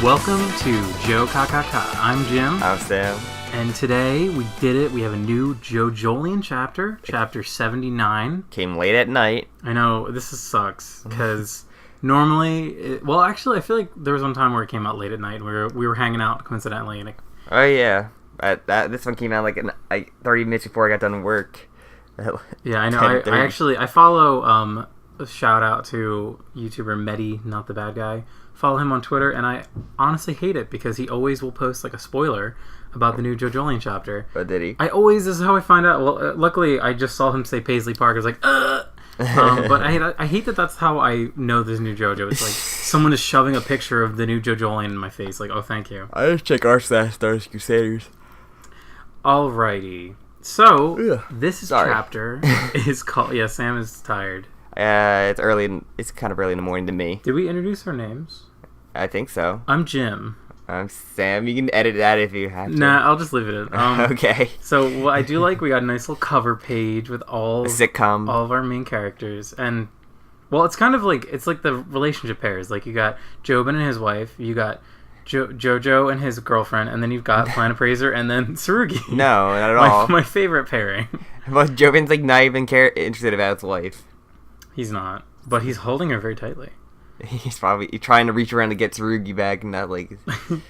Welcome to JOKAKAKA. I'm Jim. I'm Sam. And today we did it. We have a new JoJolion chapter, chapter 79. Came late at night. I know, sucks, because normally... actually, I feel like there was one time where it came out late at night, and we were hanging out, coincidentally. And Oh, yeah. This one came out like 30 minutes before I got done work. Yeah, I know. I follow... a shout out to YouTuber Medi, not the bad guy. Follow him on Twitter, and I honestly hate it because he always will post like a spoiler about the new JoJolion chapter. Oh, did he? This is how I find out. Well, luckily I just saw him say Paisley Park. I was like, but I hate that that's how I know this new JoJo. It's like someone is shoving a picture of the new JoJolion in my face. Like, oh, thank you. I just check our Stars Crusaders. Alrighty. So this chapter is called. Yeah, Sam is tired. It's early. It's kind of early in the morning to me. Did we introduce our names? I think so. I'm Jim. I'm Sam. You can edit that if you have to. Nah, I'll just leave it in. Okay. So I do like we got a nice little cover page with all sitcom, all of our main characters, and it's kind of like the relationship pairs. Like you got Jobin and his wife, you got Jojo and his girlfriend, and then you've got Planet Appraiser, and then Tsurugi. No, not at all. My favorite pairing. Well, Jobin's like not even interested about his wife. He's not, but he's holding her very tightly. He's probably trying to reach around to get Tsurugi back, and not like...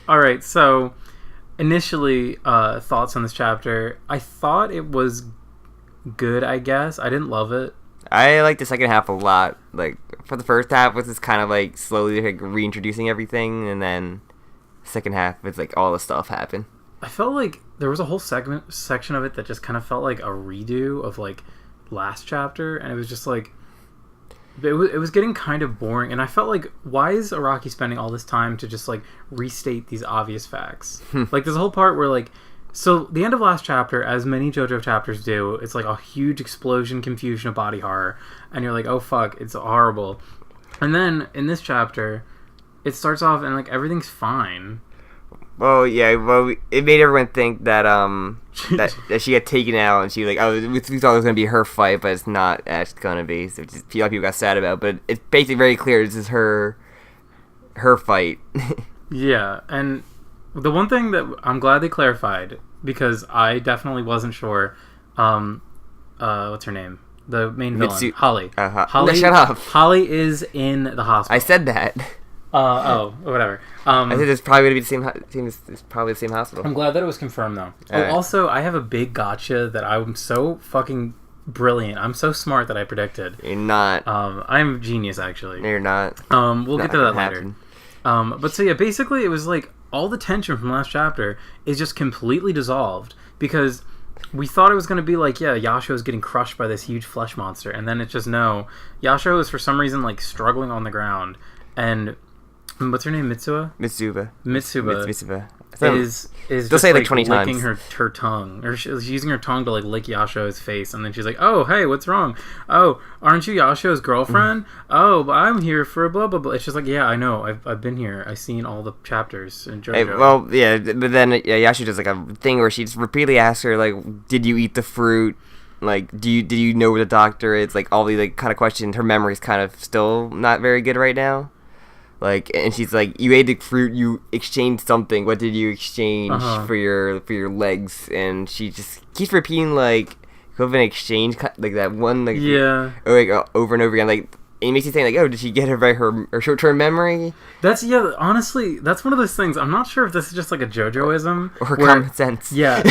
Alright, so initially, thoughts on this chapter. I thought it was good, I guess. I didn't love it. I liked the second half a lot. Like, for the first half, was just kind of like slowly like reintroducing everything, and then second half, it's like all the stuff happened. I felt like there was a whole section of it that just kind of felt like a redo of like last chapter, and it was just like... It was getting kind of boring, and I felt like, why is Araki spending all this time to just like restate these obvious facts? Like there's a whole part where like, so the end of last chapter, as many JoJo chapters do, it's like a huge explosion, confusion of body horror, and you're like, oh fuck, it's horrible. And then in this chapter, it starts off and like everything's fine. Well, yeah, it made everyone think that that she got taken out, and she was like, we thought it was gonna be her fight, but it's not actually gonna be. So just a lot of people got sad about, but it's basically very clear this is her fight. Yeah, and the one thing that I'm glad they clarified, because I definitely wasn't sure. What's her name? The main villain, Holly. Holly, shut up. Holly is in the hospital. I said that. Whatever. I think it's probably going to be it's probably the same hospital. I'm glad that it was confirmed, though. Right. Also, I have a big gotcha that I'm so fucking brilliant. I'm so smart that I predicted. You're not. I'm a genius, actually. No, you're not. We'll get to that later. But so yeah, basically, it was like all the tension from last chapter is just completely dissolved because we thought it was going to be like, yeah, Yasuho is getting crushed by this huge flesh monster, and then it's just no. Yasuho is for some reason like struggling on the ground, and what's her name? Mitsuba is just say like 20 licking times. her tongue, or she's using her tongue to like lick Yasho's face, and then she's like, "Oh, hey, what's wrong? Oh, aren't you Yasho's girlfriend? Oh, but I'm here for blah blah blah." It's just like, yeah, I know, I've been here, I've seen all the chapters in JoJo. But then Yasho does like a thing where she just repeatedly asks her like, "Did you eat the fruit? Like, did you know where the doctor is?" Like all these like kind of questions. Her memory's kind of still not very good right now. Like, and she's like, "You ate the fruit. You exchanged something. What did you exchange for your legs?" And she just keeps repeating like, "Go have an exchange," like that one, like over and over again. Like, it makes you think like, "Oh, did she get her short-term memory?" Honestly, that's one of those things. I'm not sure if this is just like a JoJoism or common sense. Yeah,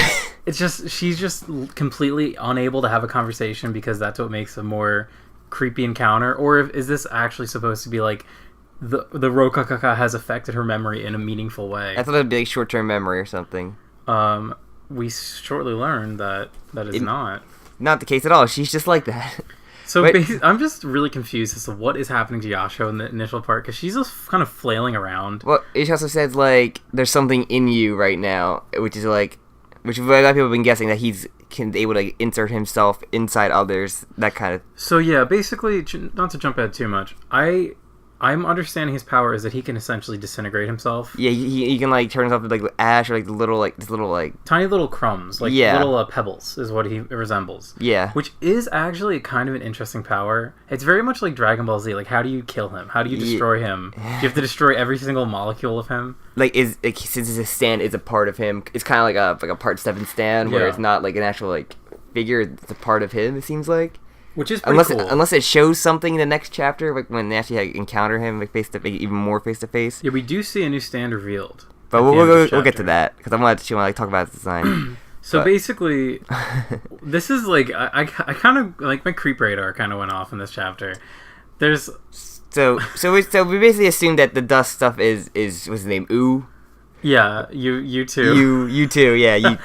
it's just she's just completely unable to have a conversation because that's what makes a more creepy encounter. Or is this actually supposed to be like? The JOKAKAKA has affected her memory in a meaningful way. I thought it'd be like short-term memory or something. We shortly learned that is not the case at all. She's just like that. So I'm just really confused as to what is happening to Yasuho in the initial part, because she's just kind of flailing around. Well, it also says like there's something in you right now, which a lot of people have been guessing that he's able to insert himself inside others, that kind of. So yeah, basically, not to jump ahead too much, I'm understanding his power is that he can essentially disintegrate himself. Yeah, he can like turn himself into like ash or like the little like this little like tiny little crumbs, like little pebbles, is what he resembles. Yeah, which is actually kind of an interesting power. It's very much like Dragon Ball Z. Like, how do you kill him? How do you destroy him? You have to destroy every single molecule of him. Like, since his stand is a part of him, it's kind of like a part 7 stand where it's not like an actual like figure. It's a part of him. It seems like. Which is pretty cool. Unless it shows something in the next chapter, like when they actually like, encounter him like even more face to face. Yeah, we do see a new stand revealed. But we'll get to that because I want to like talk about his design. So basically, this is like I kind of like my creep radar kind of went off in this chapter. There's so we basically assumed that the dust stuff is what's his name? Ooh. Yeah, you too. You too. Yeah,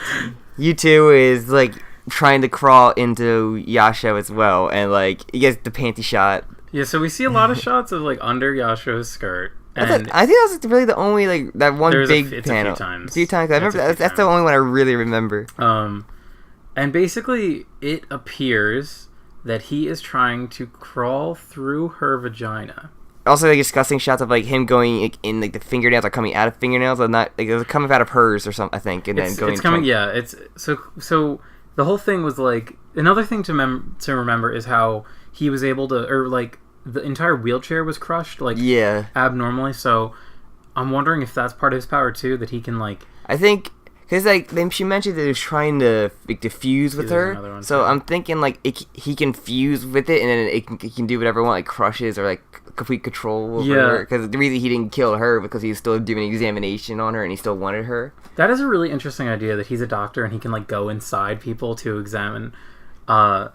you too is like trying to crawl into Yasuho as well, and like he gets the panty shot. Yeah, so we see a lot of shots of like under Yasho's skirt. And I think that's really the only like that one big panel. A few times. I remember that's the only one I really remember. And basically it appears that he is trying to crawl through her vagina. Also, like disgusting shots of like him going like, in like the fingernails are coming out of fingernails, and not like they're coming out of hers or something. I think, and then going. It's coming. Yeah, it's so. The whole thing was like another thing to remember is how he was able to, or like the entire wheelchair was crushed like abnormally. So I'm wondering if that's part of his power too, that he can like. I think because like then she mentioned that he was trying to like diffuse with her. So I'm thinking like he can fuse with it, and then he can do whatever it wants, like crushes or like complete control over her. Because the reason he didn't kill her because he was still doing an examination on her and he still wanted her. That is a really interesting idea that he's a doctor and he can like go inside people to examine. And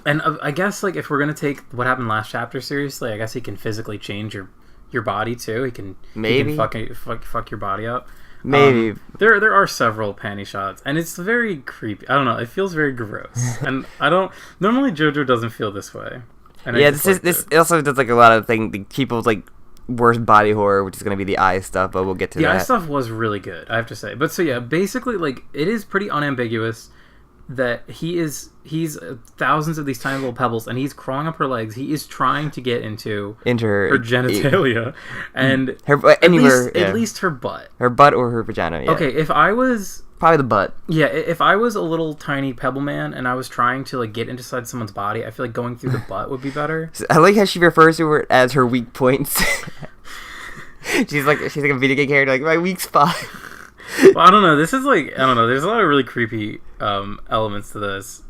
I guess like if we're gonna take what happened last chapter seriously, I guess he can physically change your body too. He can fuck your body up. Maybe there are several panty shots and it's very creepy. I don't know. It feels very gross, and I don't normally JoJo doesn't feel this way. And this also does like a lot of things. Like, people's like worst body horror, which is going to be the eye stuff, but we'll get to that. The eye stuff was really good, I have to say. But so yeah, basically like it is pretty unambiguous that he's thousands of these tiny little pebbles and he's crawling up her legs. He is trying to get into her genitalia and at least her butt. Her butt or her vagina, yeah. Okay, if I was probably the butt. Yeah, if I was a little tiny pebble man and I was trying to like get inside someone's body, I feel like going through the butt would be better. I like how she refers to her as her weak points. she's like a video game character, like my weak spot. Well, I don't know. This is like there's a lot of really creepy elements to this.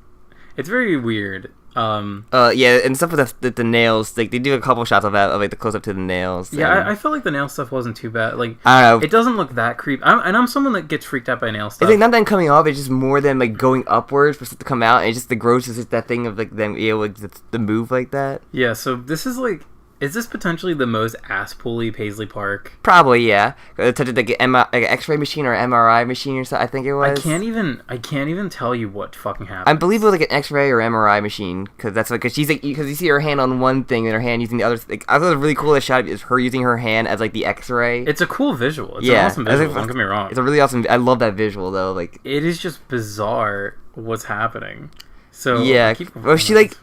It's very weird. Yeah, and stuff with the nails. Like they do a couple shots of that, of like the close up to the nails. Yeah, I felt like the nail stuff wasn't too bad. Like I don't know. It doesn't look that creepy. I'm someone that gets freaked out by nail stuff. It's like not them coming off. It's just more them like going upwards for stuff to come out. And it's just the gross is just that thing of like them being able to move like that. Yeah. So this is like. Is this potentially the most ass-pulley Paisley Park? Probably, yeah. Touched like an X-ray machine or MRI machine or something. I think it was. I can't even tell you what fucking happened. I believe it was like an X-ray or MRI machine because that's like she's like because you see her hand on one thing and her hand using the other. Like, I thought it was really cool. The shot is her using her hand as like the X-ray. It's a cool visual. It's an awesome visual. Don't get me wrong. It's a really awesome. I love that visual though. Like it is just bizarre what's happening. So yeah. Well, she like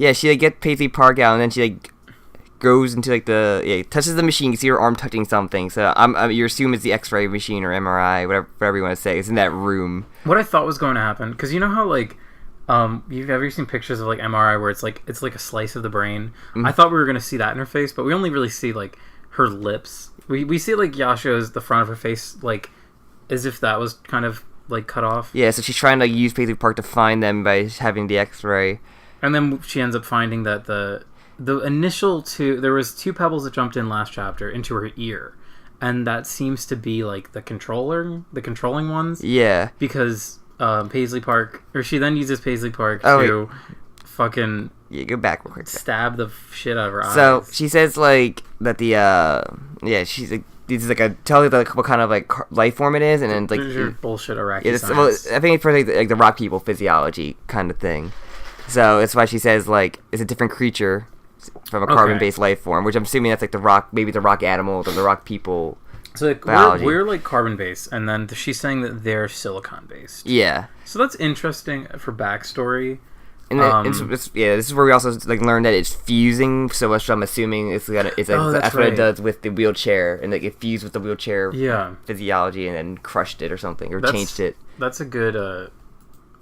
gets Paisley Park out and then she like. Goes into like touches the machine. You see her arm touching something. So you assume it's the X-ray machine or MRI, whatever you want to say. It's in that room. What I thought was going to happen, because you know how like, you've ever seen pictures of like MRI where it's like a slice of the brain. Mm-hmm. I thought we were going to see that in her face, but we only really see like her lips. We see like Yasho's the front of her face, like as if that was kind of like cut off. Yeah, so she's trying to use Paisley Park to find them by having the X-ray, and then she ends up finding that the initial there was 2 pebbles that jumped in last chapter into her ear, and that seems to be like the controlling ones. Yeah, because Paisley Park, or she then uses Paisley Park to fucking go back real quick. Stab the shit out of her eyes. So she says like that she's like this is like a tell you like what kind of like life form it is, and then like your bullshit Iraqi science. Well, I think it's for like the rock people physiology kind of thing. So that's why she says like it's a different creature. From a carbon-based life form, which I'm assuming that's like the rock, maybe the rock animals or the rock people. So like we're like carbon-based, and then she's saying that they're silicon-based. Yeah. So that's interesting for backstory. And this is where we also like learn that it's fusing. So much. I'm assuming it's that's what it does with the wheelchair, and like it fused with the wheelchair physiology, and then crushed it or something, or changed it. That's a good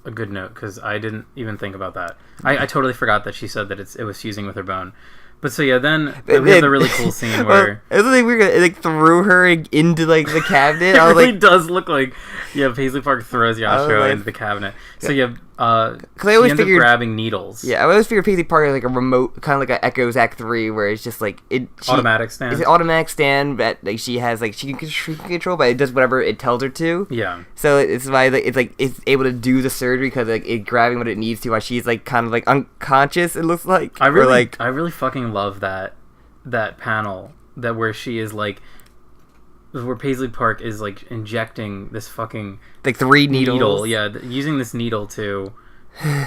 note, because I didn't even think about that. I totally forgot that she said that it was fusing with her bone. But so yeah, then we have the really cool scene where it was like weird. It like threw her into like the cabinet. It really does look like Paisley Park throws Yasuho into the cabinet. So she ends up grabbing needles. Yeah, I always figured Paisley Park is like a remote, kind of like an Echoes Act 3, where it's just like automatic stand. It's an automatic stand that like she can control, but it does whatever it tells her to. Yeah. So it's why it's able to do the surgery, because like it's grabbing what it needs to while she's like kind of like unconscious. It looks like I really fucking love that panel where she is like, where Paisley Park is like injecting this fucking like 3 needles. Using this needle to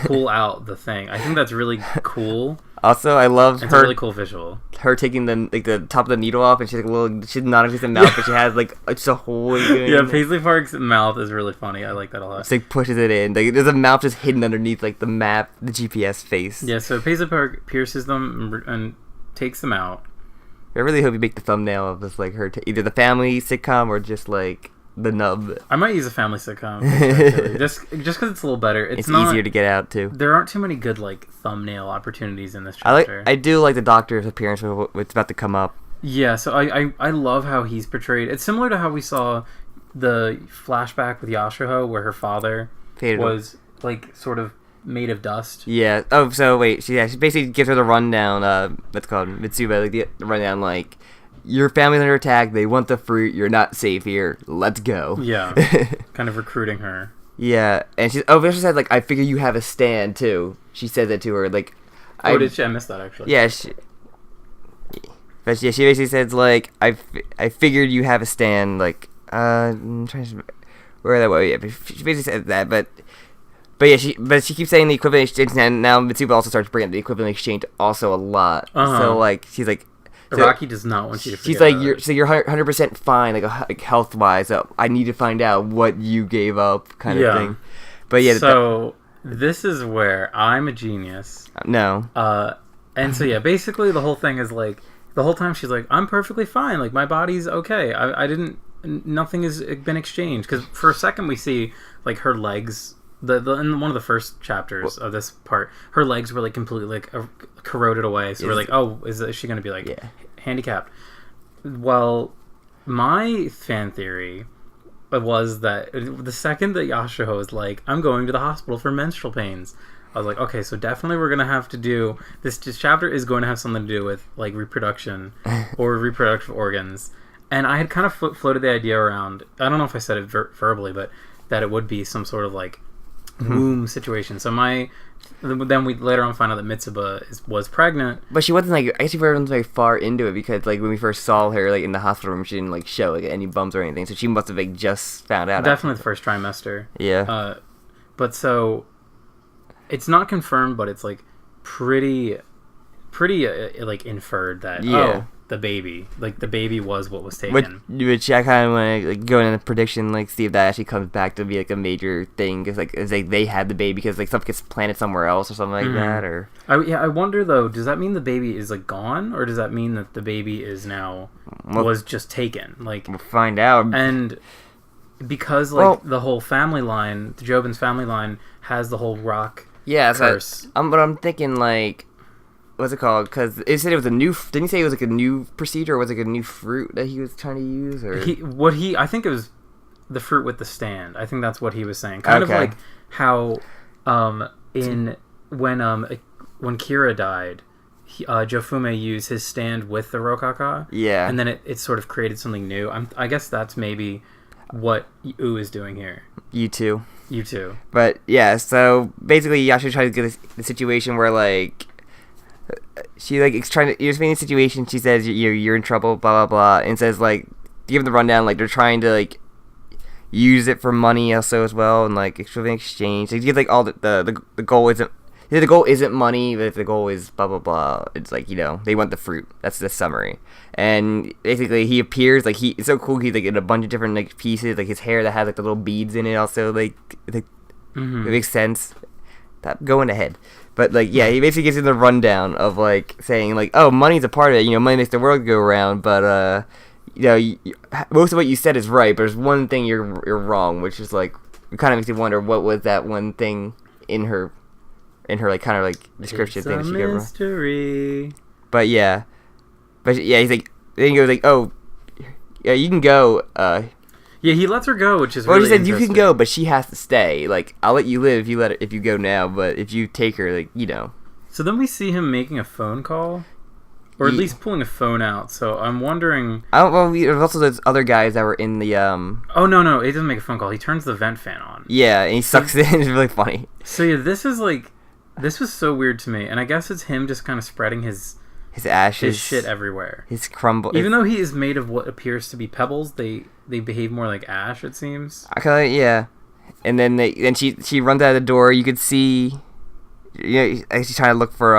pull out the thing. I think that's really cool. Also, I love it's a really cool visual. Her taking the top of the needle off, and she's like she's not existent mouth, but she has like just a hole. Paisley Park's mouth is really funny. I like that a lot. She like pushes it in. Like there's a mouth just hidden underneath like the map, the GPS face. Yeah, so Paisley Park pierces them and takes them out. I really hope you make the thumbnail of this, like her either the family sitcom or just like the nub. I might use a family sitcom actually. just because it's a little better. It's not easier to get out too. There aren't too many good like thumbnail opportunities in this chapter. I do like the doctor's appearance with what's about to come up. Yeah, so I love how he's portrayed. It's similar to how we saw the flashback with Yasuho, where her father was like sort of made of dust. Yeah. Oh, so wait. She basically gives her the rundown. What's called Mitsuba. Like the rundown, like your family's under attack. They want the fruit. You're not safe here. Let's go. Yeah. Kind of recruiting her. Yeah, and she said like, I figure you have a stand too. She said that to her like. Did she? I missed that actually. Yeah. But yeah, she basically says like, I figured you have a stand. Like I'm trying to where that was. Yeah, but she basically said that, but yeah, she keeps saying the equivalent exchange, and now Mitsuba also starts bringing up the equivalent exchange also a lot. So like she's like, Araki does not want you to forget. She's like, you're 100% fine, like health wise. So I need to find out what you gave up, kind of thing. But yeah, so this is where I'm a genius. No. And so yeah, basically the whole thing is like, the whole time she's like, I'm perfectly fine. Like my body's okay. Nothing has been exchanged. Because for a second we see like her legs. In one of the first chapters of this part, her legs were like completely like corroded away. So we're like, oh, is she going to be like handicapped? Well, my fan theory was that the second that Yasuho is like, I'm going to the hospital for menstrual pains, I was like, okay, so definitely we're going to have to do this chapter is going to have something to do with like reproduction or reproductive organs. And I had kind of floated the idea around, I don't know if I said it verbally, but that it would be some sort of like womb situation. So then we later on find out that Mitsuba was pregnant, but she wasn't like, I guess she wasn't very far into it, because like when we first saw her like in the hospital room, she didn't like show like any bumps or anything, so she must have like just found out. Definitely the first trimester. Yeah. But so it's not confirmed, but it's like pretty like inferred that the baby was what was taken. Which I kind of want to like, go in a prediction, like see if that actually comes back to be like a major thing, because like they had the baby because like stuff gets planted somewhere else or something like that. Or I wonder though, does that mean the baby is like gone, or does that mean that the baby is now was just taken? Like we'll find out. And because like the whole family line, the Jobin's family line has the whole rock curse. But I'm thinking like, what's it called? Because it said it was a new. Didn't he say it was like a new procedure, or was it like a new fruit that he was trying to use? Or I think it was the fruit with the stand. I think that's what he was saying. Kind of like how when Kira died, Jofume used his stand with the Rokaka. Yeah. And then it sort of created something new. I guess that's maybe what U is doing here. You too. But yeah, so basically Yasha tries to get the situation where like, she like is trying to explain the situation. She says you're in trouble, blah blah blah, and says like, give them the rundown. Like they're trying to like use it for money also as well, and like exchange. Like, like all the goal isn't the goal isn't money, but if the goal is blah blah blah, it's like, you know, they want the fruit. That's the summary. And basically he appears like it's so cool. He's like in a bunch of different like pieces, like his hair that has like the little beads in it. Also like it makes sense. going ahead. But like, yeah, he basically gives you the rundown of like saying like, oh, money's a part of it. You know, money makes the world go around. But you know, most of what you said is right. But there's one thing you're wrong, which is like, it kind of makes you wonder what was that one thing in her like kind of like description it's thing a she gave her. mystery. But yeah, he's like, then he goes like, oh, yeah, you can go. Yeah, he lets her go, which is well, really he said you interesting. can go, but she has to stay. Like, I'll let you live if you go now, but if you take her, like, you know. So then we see him making a phone call, or at least pulling a phone out. So I'm wondering. There's also those other guys that were in the Oh no, he doesn't make a phone call. He turns the vent fan on. Yeah, and he sucks it in. It's really funny. So yeah, this was so weird to me, and I guess it's him just kind of spreading his ashes, his shit everywhere. His crumble. Even though he is made of what appears to be pebbles, they behave more like ash. It seems. Okay, yeah. And then she runs out of the door. You could see, you know, she's trying to look for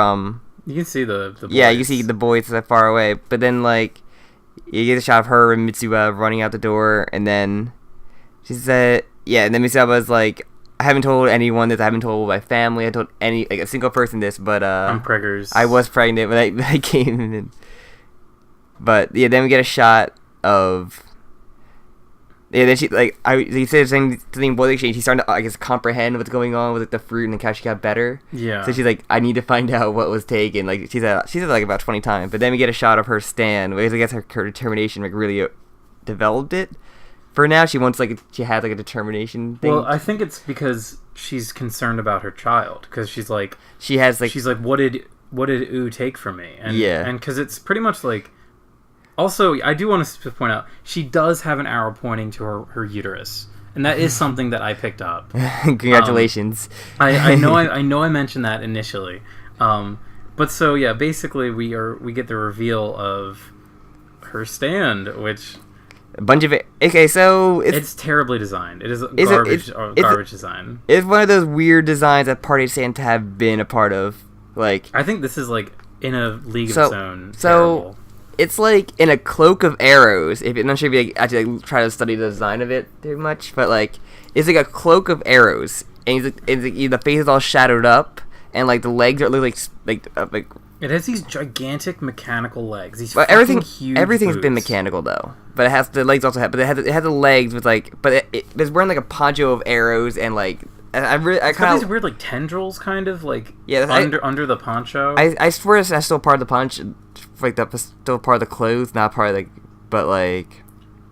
You can see the boys. Yeah, you can see the boys that far away. But then like, you get a shot of her and Mitsuba running out the door, and then she said, yeah, and then Mitsuba was like, I haven't told anyone this. I haven't told my family. I told a single person this, but I'm preggers. I was pregnant when I came in. But yeah, then we get a shot of. Yeah, then she he said something boy exchange. She's starting to I guess comprehend what's going on with like, the fruit and like, how she got better. Yeah. So she's like, I need to find out what was taken. Like she said like about 20 times. But then we get a shot of her stand. Where I guess her determination like really developed it. For now, she wants she has like a determination thing. Well, I think it's because she's concerned about her child. Because she's like, what did Oo take from me? And, yeah. And because it's pretty much like. Also, I do want to point out she does have an arrow pointing to her uterus, and that is something that I picked up. Congratulations! I know I mentioned that initially, but so yeah, basically we get the reveal of her stand, which a bunch of it. Okay, so it's terribly designed. It is garbage design. It's one of those weird designs that Party Santa have been a part of. Like I think this is like in a league of its own. So. Terrible. It's like in a cloak of arrows. I'm not sure if you actually try to study the design of it too much, but like it's like a cloak of arrows, and the face is all shadowed up, and like the legs are like it has these gigantic mechanical legs. These everything's boots. been mechanical though, but it has the legs also have, but it has the legs with like, but it's wearing like a poncho of arrows and like. I kind of these weird like tendrils, kind of like under the poncho. I swear that's still part of the poncho, like that's still part of the clothes, not part of like, but like.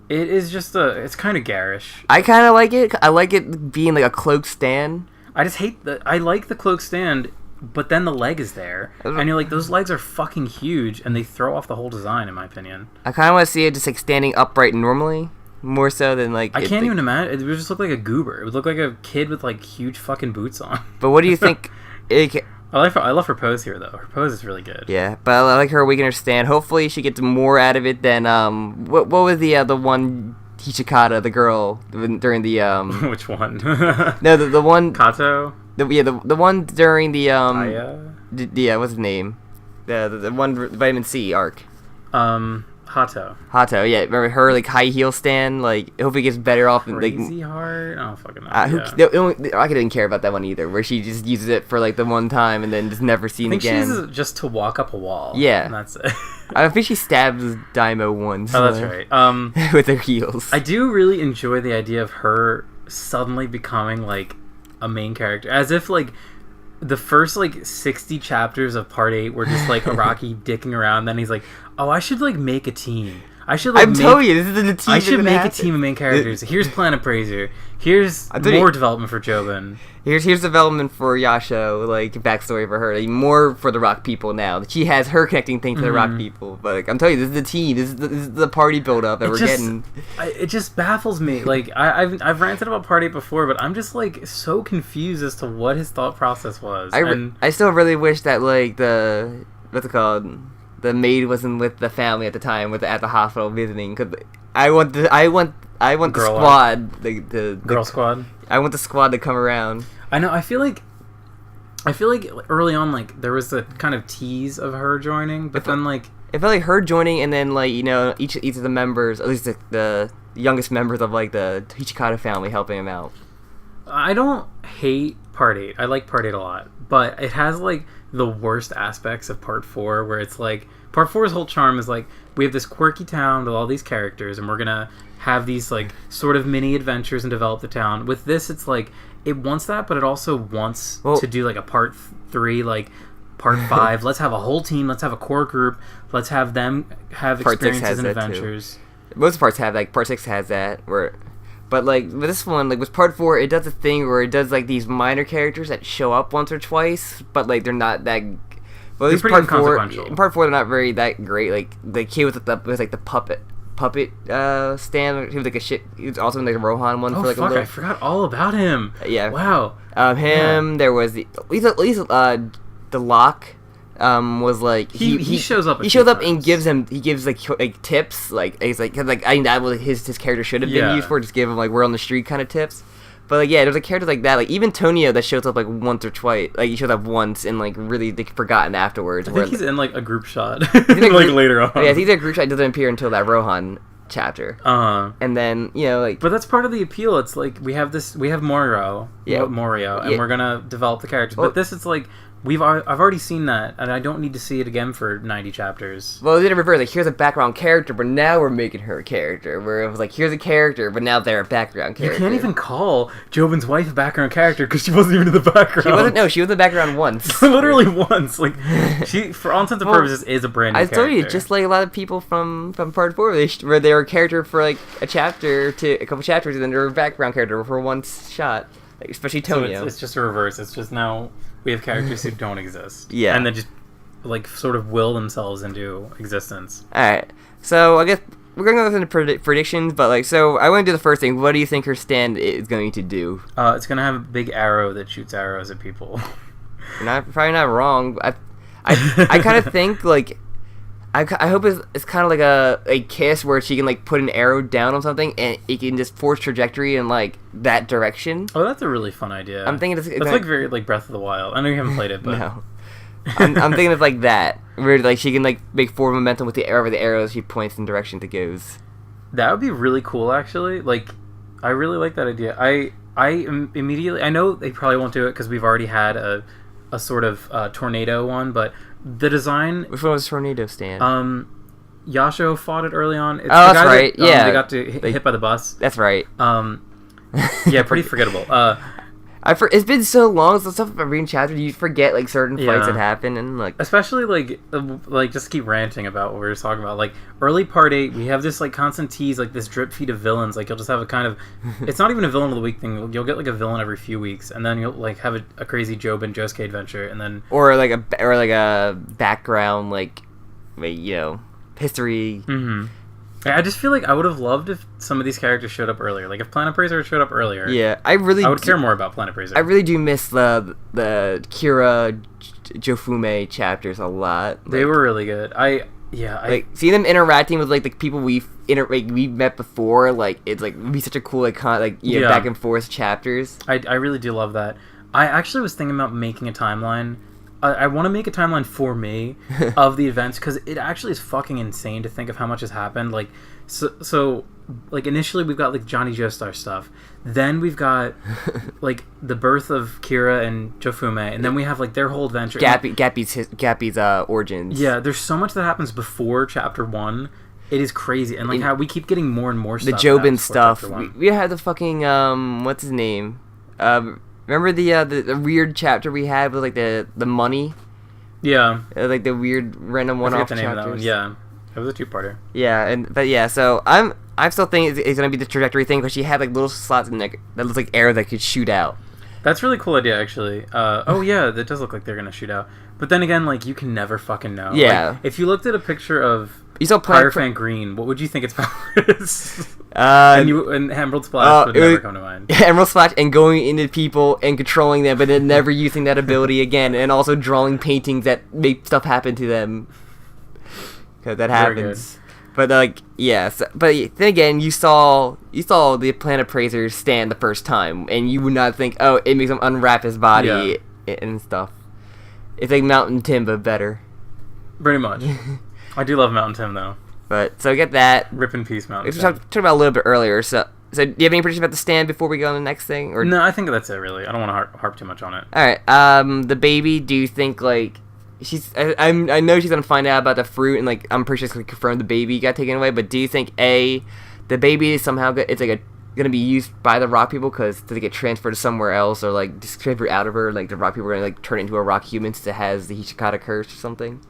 It is just it's kind of garish. I kind of like it. I like it being like a cloak stand. I just hate I like the cloak stand, but then the leg is there, and you're like, those legs are fucking huge, and they throw off the whole design, in my opinion. I kind of want to see it just like standing upright normally. More so than like I can't even imagine. It would just look like a goober. It would look like a kid with like huge fucking boots on. But what do you think? I love her pose here though. Her pose is really good. Yeah, but I like her weakening her stand. Hopefully she gets more out of it than what was the one Hishikata, the girl during the Which one? No, the one Kato. The one during the Aya? What's his name? The one Vitamin C arc. Hato, yeah. Remember her like high heel stand? Like, I hope he gets better off. Crazy Heart? I don't fucking know. I didn't care about that one either. Where she just uses it for like the one time and then just never seen again. I think she uses it just to walk up a wall. Yeah, and that's it. I think she stabs Daimo once. Oh, that's right. With her heels. I do really enjoy the idea of her suddenly becoming like a main character, as if like. The first like 60 chapters of Part 8 were just like Araki dicking around. Then he's like, "Oh, I should like make a team. I should like." I'm telling you, this is the team. I should make a team of main characters. Here's Planet Praiser. Here's more development for Jobin. Here's development for Yasho, like backstory for her. Like, more for the Rock people now. She has her connecting thing to the Rock people. But like, I'm telling you, this is the team. This is the party build up that we're getting. It just baffles me. Like I've ranted about Part 8 before, but I'm just like so confused as to what his thought process was. I still really wish that like what's it called? The maid wasn't with the family at the time, at the hospital visiting. Cause I want the squad, the girl squad. I want the squad to come around. I know. I feel like early on, like there was the kind of tease of her joining, but then like it felt like her joining, and then like each of the members, at least the youngest members of like the Hichikata family, helping him out. I don't hate Part 8. I like Part 8 a lot. But it has, like, the worst aspects of Part 4, where it's, like... Part 4's whole charm is, like, we have this quirky town with all these characters, and we're gonna have these, like, sort of mini adventures and develop the town. With this, it's, like, it wants that, but it also wants to do, like, a Part 3, like, Part 5. Let's have a whole team. Let's have a core group. Let's have them have experiences and adventures. Most parts have, like, Part 6 has that, where... But, like, with this one, like, with Part 4, it does a thing where it does, like, these minor characters that show up once or twice, but, like, they're not that... Well, at least Part 4, in Part 4, they're not very that great. Like, the kid with the puppet stand, he was, like, he was also in, like, a Rohan one for, like, a little... I forgot all about him. Yeah. Wow. There was the... At least the Lock... was like he shows up. He shows up and gives like tips, like he's like I think that was his character should have been used for, just give him like we're on the street kind of tips. But like there's a character like that, like even Tonio that shows up like once or twice, like he shows up once and like really forgotten afterwards. I think he's in like a group shot like later on. Yeah, he's a group shot. It doesn't appear until that Rohan chapter. And then like. But that's part of the appeal. It's like we have Morio, and we're gonna develop the characters. But this, it's like. I've already seen that, and I don't need to see it again for 90 chapters. Well, they did it reverse. Like, here's a background character, but now we're making her a character. Where it was like, here's a character, but now they're a background character. You can't even call Jobin's wife a background character because she wasn't even in the background. She was in the background once. Literally once. Like, she, for all intents and purposes, is a brand new character. I told you, just like a lot of people from Part 4, where they were a character for like a couple chapters, and then they were a background character for one shot. Like, especially Tonio. So it's just a reverse. It's just now we have characters who don't exist. Yeah. And then just, like, sort of will themselves into existence. Alright. So, I guess we're going to go into predictions, but, like, so I want to do the first thing. What do you think her stand is going to do? It's going to have a big arrow that shoots arrows at people. Probably not wrong. I kind of think, like... I hope it's kind of like a kiss where she can like put an arrow down on something and it can just force trajectory in like that direction. Oh, that's a really fun idea. I'm thinking it's like very like Breath of the Wild. I know you haven't played it, but no. I'm thinking of like that where like she can like make forward momentum with the arrow she points in the direction it goes. That would be really cool, actually. Like, I really like that idea. I immediately, I know they probably won't do it because we've already had a sort of tornado one, but. The design... Which one was Tornado Stand? Yasuho fought it early on. It's that's right. They got to hit by the bus. That's right. Yeah, pretty forgettable. It's been so long since stuff about reading chapters, you forget like certain fights that happen and like... Especially like just keep ranting about what we were talking about. Like, early Part 8, we have this like constant tease, like this drip feed of villains. Like, you'll just have a kind of... It's not even a villain of the week thing. You'll get like a villain every few weeks, and then you'll like have a crazy Job and Josuke adventure, and then... Or like a background, like, history... Mm-hmm. I just feel like I would have loved if some of these characters showed up earlier. Like, if Planet Praiser showed up earlier, I would care more about Planet Praiser. I really do miss the Kira Jofume chapters a lot. They were really good. Seeing them interacting with like the people we met before, like it's like would be such a cool back and forth chapters. I really do love that. I actually was thinking about making a timeline. I want to make a timeline for me of the events because it actually is fucking insane to think of how much has happened. Like, so like initially we've got like Johnny Joestar stuff, then we've got like the birth of Kira and Jofume, and then we have like their whole adventure. Gappy's origins. Yeah, there's so much that happens before chapter 1. It is crazy, and like how we keep getting more and more stuff. The Jobin stuff. We had the fucking what's his name? Remember the weird chapter we had with like the money? Yeah. Like the weird random one-off chapters. Yeah. It was a two-parter. Yeah, so I'm still thinking it's gonna be the trajectory thing because she had like little slots in there that looks like arrow that could shoot out. That's a really cool idea, actually. That does look like they're gonna shoot out. But then again, like you can never fucking know. Yeah. Like, if you looked at a picture of Firefang Green, what would you think its power is? And Emerald Splash would never come to mind. Emerald Splash and going into people and controlling them, but then never using that ability again, and also drawing paintings that make stuff happen to them. Because that happens. But but then again, you saw the Planet Praiser stand the first time, and you would not think, oh, it makes him unwrap his body and stuff. It's like Mountain Tim, but better. Pretty much. I do love Mountain Tim, though. But, so get that. Rip in peace, Mountain Tim. We talked about it a little bit earlier, so So, do you have any predictions about the stand before we go on the next thing? Or No, I think that's it. Really, I don't want to harp too much on it. all right. The baby. Do you think like she's? I know she's gonna find out about the fruit, and like I'm pretty sure it's gonna confirm the baby got taken away. But do you think the baby is somehow it's like gonna be used by the rock people because to get transferred to somewhere else, or like just transferred out of her? Like the rock people are gonna like turn it into a rock human that has the Hishikata curse or something?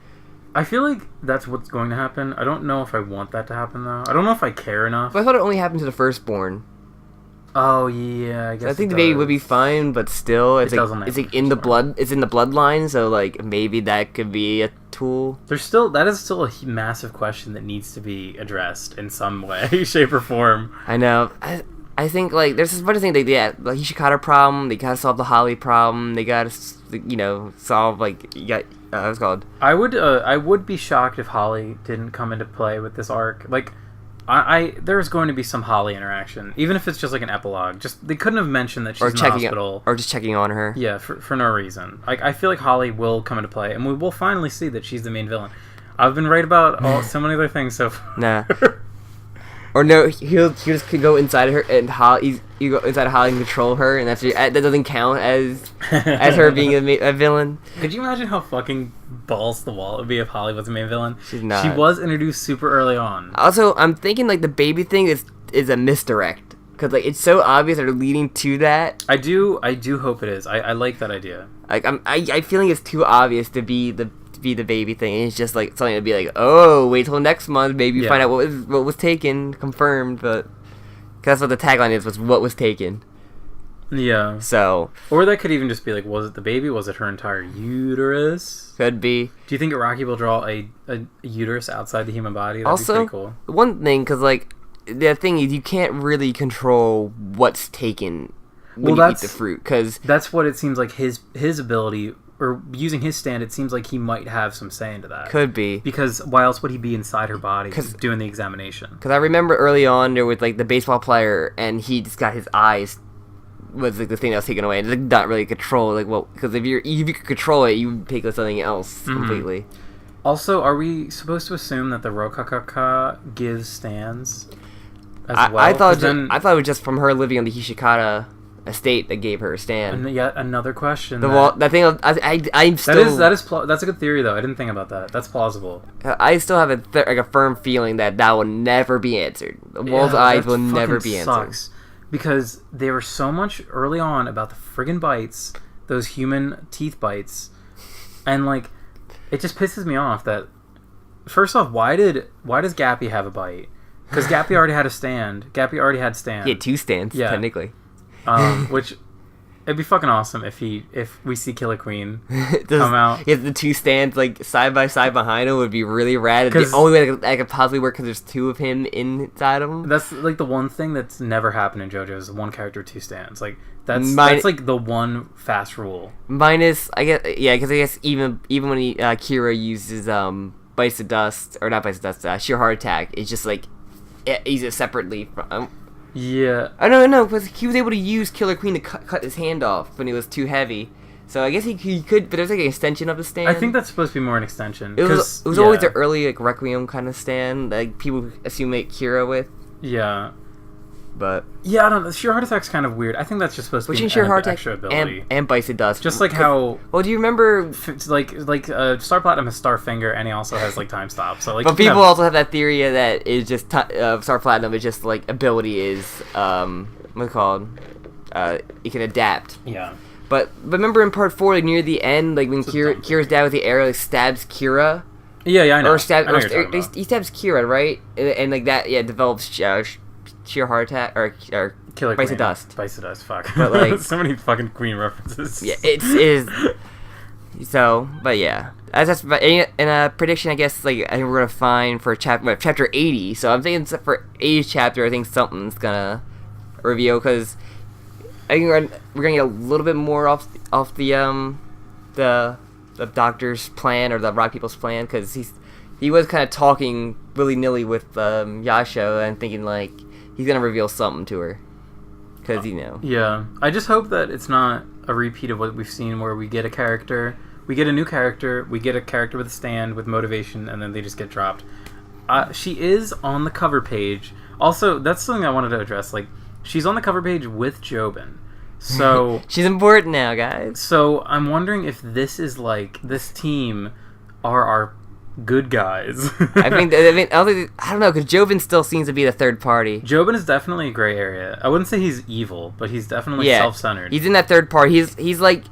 I feel like that's what's going to happen. I don't know if I want that to happen though. I don't know if I care enough. But I thought it only happened to the firstborn. Oh yeah, I guess. So I think the baby would be fine, but still, it's like in the firstborn. blood. It's in the bloodline, so like maybe that could be a tool. That is still a massive question that needs to be addressed in some way, shape, or form. I know. I think like there's this bunch of things. Like the Hishikata problem. They gotta solve the Holly problem. They gotta solve like what's it called. I would be shocked if Holly didn't come into play with this arc. Like, there's going to be some Holly interaction, even if it's just like an epilogue. Just they couldn't have mentioned that she's in the hospital, or just checking on her. Yeah, for no reason. Like I feel like Holly will come into play, and we will finally see that she's the main villain. I've been right about so many other things so far. Nah. Or no, he'll just go inside her and you go inside Holly and control her, and that doesn't count as her being a villain. Could you imagine how fucking balls to the wall it would be if Holly was the main villain? She's not. She was introduced super early on. Also, I'm thinking like the baby thing is a misdirect because like it's so obvious they're leading to that. I do hope it is. I like that idea. Like I feeling it's too obvious to be the baby thing. It's just like something to be like, oh, wait till next month, maybe find out what was taken, confirmed. But cause that's what the tagline is: was what was taken. Yeah. So. Or that could even just be like, was it the baby? Was it her entire uterus? Could be. Do you think Iraqi will draw a uterus outside the human body? That'd also, be pretty cool. One thing, because like the thing is, you can't really control what's taken when you eat the fruit. Cause that's what it seems like his ability. Or using his stand, it seems like he might have some say into that. Could be. Because why else would he be inside her body doing the examination? Because I remember early on there was like the baseball player, and he just got his eyes was like the thing that was taken away, and it's like, not really control. Like, well, because if you could control it, you would pick something else completely. Also, are we supposed to assume that the JOKAKAKA gives stands as well? I thought it was just from her living on the Hishikata estate that gave her a stand. And yet another question. That thing I'm still. That's a good theory though. I didn't think about that. That's plausible. I still have a firm feeling that will never be answered. The world's eyes will never be answered. Sucks. Because they were so much early on about the friggin' bites, those human teeth bites, and like, it just pisses me off that. First off, why does Gappy have a bite? Because Gappy already had a stand. Gappy already had stand. He had two stands, technically. Which it'd be fucking awesome if we see Killer Queen come out. Yeah, the two stands like side by side behind him would be really rad. The only way that could possibly work because there's two of him inside of him. That's like the one thing that's never happened in JoJo is one character, two stands. Like that's like the one fast rule. Minus, I guess, because I guess even when Kira uses Bites of Dust or not Bites of Dust, Sheer Heart Attack, it's just like he's a separately from. Yeah. I no, because he was able to use Killer Queen to cut his hand off when he was too heavy. So I guess he could, but there's like an extension of the stand. I think that's supposed to be more an extension. It was always the early like Requiem kind of stand, like people assume Kira with. Yeah. But yeah, I don't know. Sheer Heart Attack's kind of weird. I think that's just supposed to be an extra ability. And Bites of Dust. Just like how. Well, do you remember? Like Star Platinum has Star Finger, and he also has like Time Stop. So like. But people also have that theory that is just Star Platinum is just like ability is what's it called? It can adapt. Yeah. But remember in part 4, like near the end, like when Kira's dad with the arrow like, stabs Kira. Yeah, I know. He stabs Kira, right? And like that, develops Sheer Heart Attack or Killer Bites of Dust. Bites of Dust, fuck. But like so many fucking Queen references. Yeah, it is. So, but yeah, in a prediction, I guess like I think we're gonna find for chapter 80. So I'm thinking for 80th chapter, I think something's gonna reveal because I think we're gonna get a little bit more off the doctor's plan or the rock people's plan because he was kind of talking willy nilly with Yasuho and thinking like. He's gonna reveal something to her, because Yeah, I just hope that it's not a repeat of what we've seen, where we get a character, we get a new character, we get a character with a stand with motivation, and then they just get dropped. She is on the cover page. Also, that's something I wanted to address. Like, she's on the cover page with Jobin. So she's important now, guys. So I'm wondering if this is like this team are our good guys. I don't know, because Jobin still seems to be the third party. Jobin is definitely a gray area. I wouldn't say he's evil, but he's definitely self-centered. He's in that third party. He's like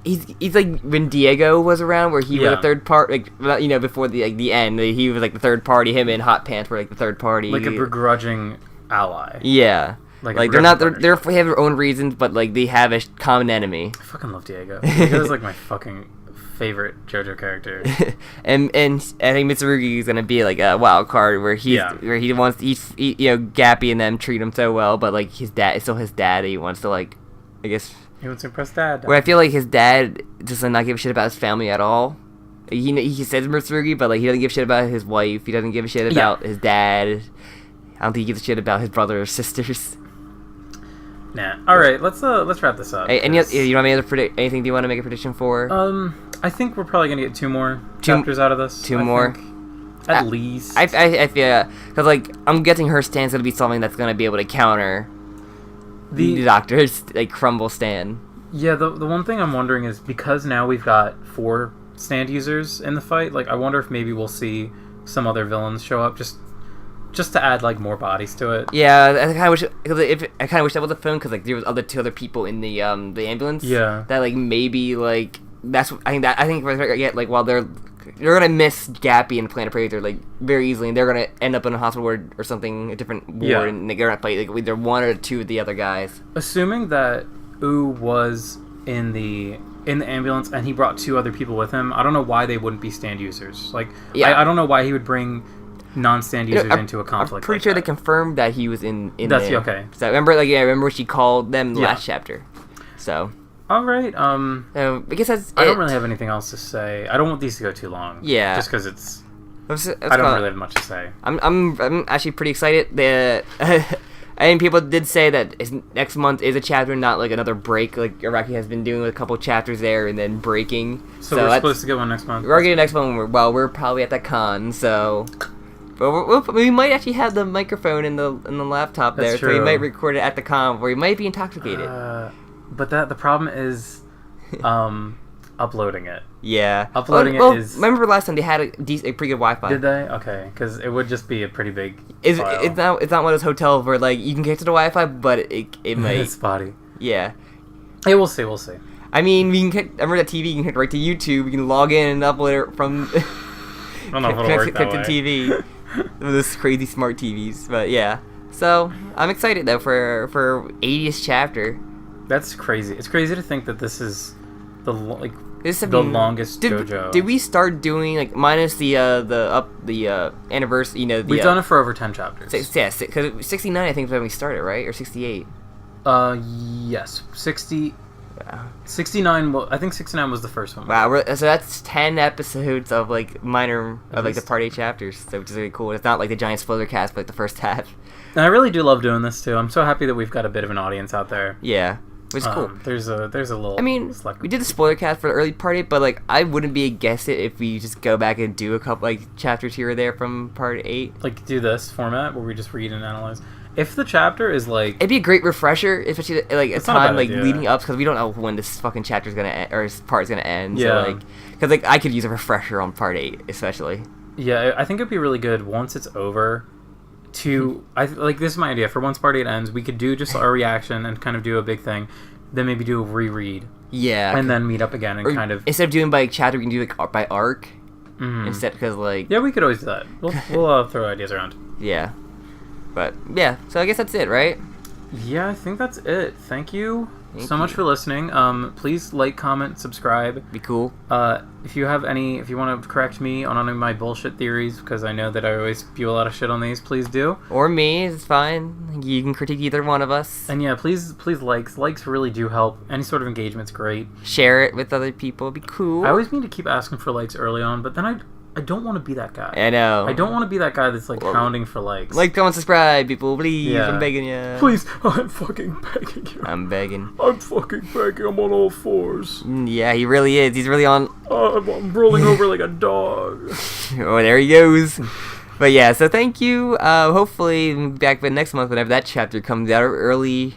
when Diego was around, where he was a third part, like, you know, before the end, he was like the third party. Him and Hot Pants were like the third party, like a begrudging ally. Yeah. Like they have their own reasons, but like they have a common enemy. I fucking love Diego. Diego's like my fucking favorite JoJo character. and I think Mitsurugi is gonna be like a wild card where he wants Gappy and them treat him so well, but like his dad is still his dad. And he wants to, like, I guess he wants to impress dad. Where I feel like his dad does not give a shit about his family at all. He says Mitsurugi, but like he doesn't give a shit about his wife. He doesn't give a shit about his dad. I don't think he gives a shit about his brother or sisters. Nah. All right, let's wrap this up. Hey, you don't have anything? Do you want to make a prediction for? I think we're probably gonna get two more chapters out of this. Two more, at least. I feel, because like I'm guessing her stand's gonna be something that's gonna be able to counter the Doctor's like crumble stand. Yeah, the one thing I'm wondering is, because now we've got 4 stand users in the fight. Like, I wonder if maybe we'll see some other villains show up just to add like more bodies to it. Yeah, I kind of wish that was a film, because like there was two other people in the ambulance. Yeah. That like maybe like that's what I think we're gonna get, like, while they're gonna miss Gappy and Planet Predator like very easily, and they're gonna end up in a hospital ward or something, a different ward, and they're gonna fight like either one or two of the other guys. Assuming that Ooh was in the ambulance and he brought 2 other people with him, I don't know why they wouldn't be stand users. Like, I don't know why he would bring non-stand users into a conflict. I'm pretty sure they confirmed that he was in that's there. Okay. So I remember when she called them last chapter. So. All right. I guess that's I don't really have anything else to say. I don't want these to go too long. Yeah. Just because I don't really have much to say. I'm actually pretty excited. I think people did say that next month is a chapter, not like another break, like Araki has been doing with a couple chapters there and then breaking. So we're supposed to get one next month. We're getting next one. We're probably at that con, so. But we might actually have the microphone in the laptop there, so we might record it at the con, where we might be intoxicated. But the problem is, uploading it. Yeah, uploading it is. Remember last time they had a pretty good Wi-Fi. Did they? Okay, because it would just be a pretty big. It's not one of those hotels where like you can get to the Wi-Fi, but it might. It's spotty. Yeah. Hey, we'll see. I mean, we can remember that TV. You can hit right to YouTube. You can log in and upload it from. I don't know if it'll work that way. TV. Those crazy smart TVs, but yeah. So I'm excited though for 80th chapter. That's crazy. It's crazy to think that this is the longest JoJo. Did we start doing, like, minus the anniversary? You know, we've done it for over 10 chapters. Because 69 I think is when we started, right? Or 68. Yes, 60. 69. Well, I think 69 was the first one. Wow, so that's 10 episodes of like the Part 8 chapters, so which is really cool. It's not like the giant spoiler cast, but like the first half. And I really do love doing this too. I'm so happy that we've got a bit of an audience out there. Yeah, which is cool. There's a little. I mean, we did the spoiler cast for the early Part 8, but like I wouldn't be against it if we just go back and do a couple like chapters here or there from Part 8. Like do this format where we just read and analyze. If the chapter is like, it'd be a great refresher, especially like a time like leading up, because we don't know when this fucking chapter's gonna end, or this part's gonna end. Yeah. So like, because like I could use a refresher on Part 8, especially. Yeah, I think it'd be really good once it's over. This is my idea. For once Part 8 ends, we could do just our reaction and kind of do a big thing, then maybe do a reread. Yeah. And then meet up again and kind of, instead of doing by chapter, we can do like by arc. Instead, because like, yeah, we could always do that. We'll throw ideas around. Yeah. But, yeah, so I guess that's it, right? Yeah, I think that's it. Thank you so much for listening. Please like, comment, subscribe. Be cool. If you want to correct me on any of my bullshit theories, because I know that I always spew a lot of shit on these, please do. Or me, it's fine. You can critique either one of us. And yeah, please likes. Likes really do help. Any sort of engagement's great. Share it with other people. It'd be cool. I always mean to keep asking for likes early on, but then I don't want to be that guy. I know. I don't want to be that guy that's like hounding for likes. Like, comment, subscribe, people, please. Yeah. I'm begging you. Please, I'm fucking begging you. I'm begging. I'm fucking begging. I'm on all fours. Yeah, he really is. He's really on. I'm rolling over like a dog. Oh, there he goes. But yeah, so thank you. Hopefully, back next month, whenever that chapter comes out, early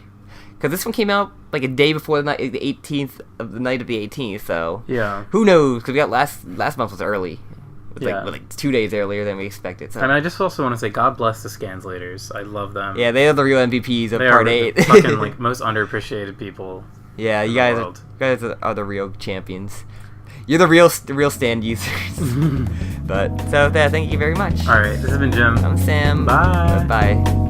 Because this one came out like a day before the 18th of the night of the 18th. So Yeah. who knows? Because we got last month was early. It was Yeah. like 2 days earlier than we expected. So. And I just also want to say, God bless the Scanslators. I love them. Yeah, they are the real MVPs of They Part are 8. the fucking like most underappreciated people. Yeah, in you the guys, world. are the real champions. You're the real stand users. But so yeah, thank you very much. All right, this has been Jim. I'm Sam. Bye. Bye.